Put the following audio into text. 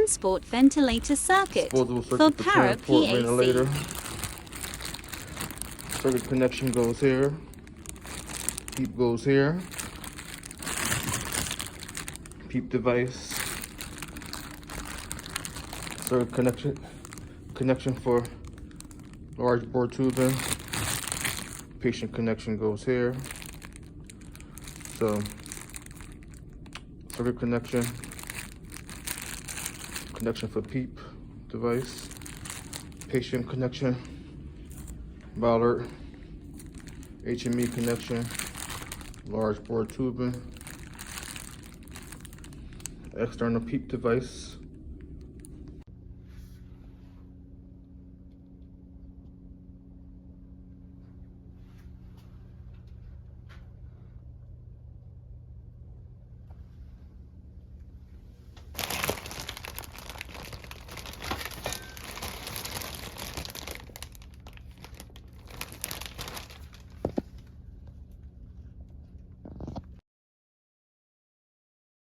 transport ventilator circuit Disposable for circuit to para transport ventilator. PAC. Circuit connection goes here. PEEP goes here. PEEP device. Circuit connection for large bore tubing. Patient connection goes here. So circuit connection for PEEP device, patient connection, Ballard, HME connection, large bore tubing, external PEEP device,